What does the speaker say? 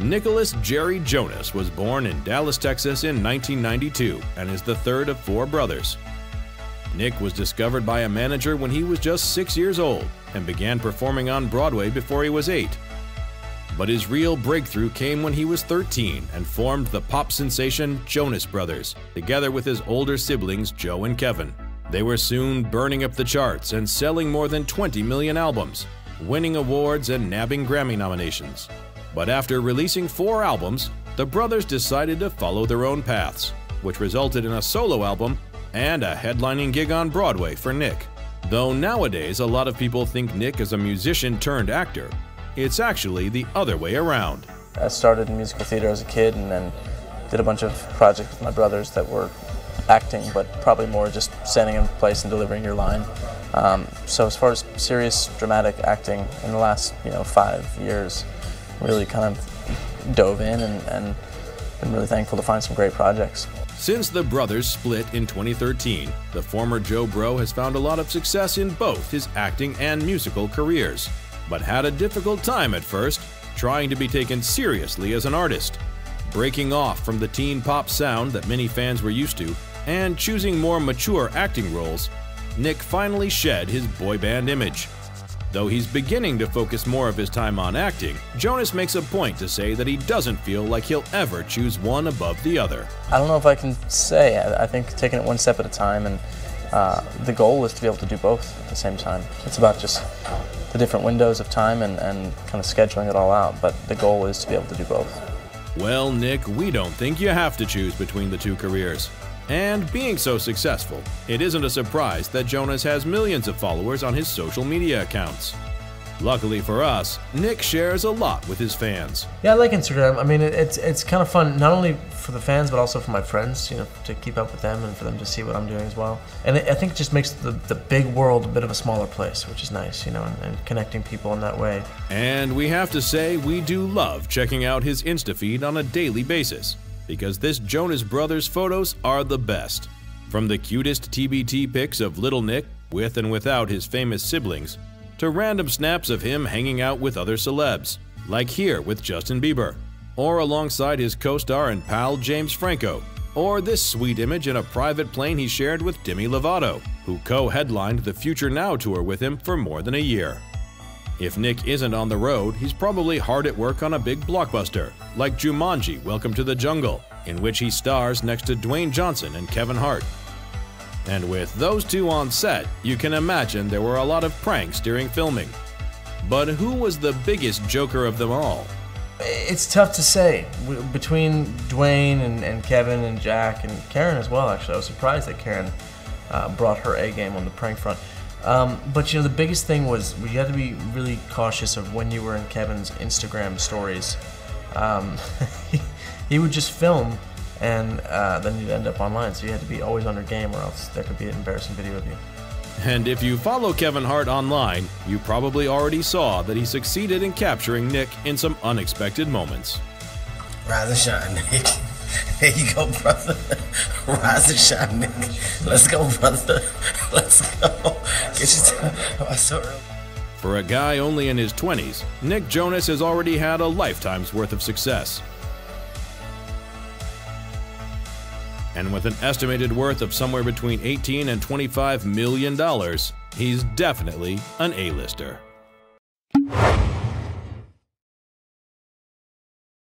Nicholas Jerry Jonas was born in Dallas, Texas in 1992 and is the third of 4 brothers. Nick was discovered by a manager when he was just 6 years old and began performing on Broadway before he was 8. But his real breakthrough came when he was 13 and formed the pop sensation Jonas Brothers, together with his older siblings Joe and Kevin. They were soon burning up the charts and selling more than 20 million albums, winning awards and nabbing Grammy nominations. But after releasing 4 albums, the brothers decided to follow their own paths, which resulted in a solo album and a headlining gig on Broadway for Nick. Though nowadays a lot of people think Nick is a musician turned actor, it's actually the other way around. I started in musical theater as a kid and then did a bunch of projects with my brothers that were acting, but probably more just standing in place and delivering your line. So as far as serious dramatic acting in the last 5 years, really kind of dove in and been really thankful to find some great projects. Since the brothers split in 2013, the former Joe Bro has found a lot of success in both his acting and musical careers, but had a difficult time at first trying to be taken seriously as an artist. Breaking off from the teen pop sound that many fans were used to and choosing more mature acting roles, Nick finally shed his boy band image. Though he's beginning to focus more of his time on acting, Jonas makes a point to say that he doesn't feel like he'll ever choose one above the other. I don't know if I can say. I think taking it one step at a time, and the goal is to be able to do both at the same time. It's about just the different windows of time and kind of scheduling it all out, but the goal is to be able to do both. Well, Nick, we don't think you have to choose between the 2 careers. And being so successful, it isn't a surprise that Jonas has millions of followers on his social media accounts. Luckily for us, Nick shares a lot with his fans. Yeah, I like Instagram. I mean, it's kind of fun, not only for the fans, but also for my friends, to keep up with them and for them to see what I'm doing as well. And I think it just makes the big world a bit of a smaller place, which is nice, and connecting people in that way. And we have to say, we do love checking out his Insta feed on a daily basis, because this Jonas Brothers photos are the best. From the cutest TBT pics of little Nick, with and without his famous siblings, to random snaps of him hanging out with other celebs, like here with Justin Bieber, or alongside his co-star and pal James Franco, or this sweet image in a private plane he shared with Demi Lovato, who co-headlined the Future Now tour with him for more than a year. If Nick isn't on the road, he's probably hard at work on a big blockbuster, like Jumanji: Welcome to the Jungle, in which he stars next to Dwayne Johnson and Kevin Hart. And with those 2 on set, you can imagine there were a lot of pranks during filming. But who was the biggest joker of them all? It's tough to say. Between Dwayne and Kevin and Jack and Karen as well, actually. I was surprised that Karen brought her A game on the prank front. But the biggest thing was you had to be really cautious of when you were in Kevin's Instagram stories. He would just film and then you'd end up online, so you had to be always on your game or else there could be an embarrassing video of you. And if you follow Kevin Hart online, you probably already saw that he succeeded in capturing Nick in some unexpected moments. Rise and shine, Nick. There you go, brother. Rise and shine, Nick. Let's go, brother. Let's go. Get your so early. For a guy only in his 20s, Nick Jonas has already had a lifetime's worth of success. And with an estimated worth of somewhere between $18 and $25 million, he's definitely an A-lister.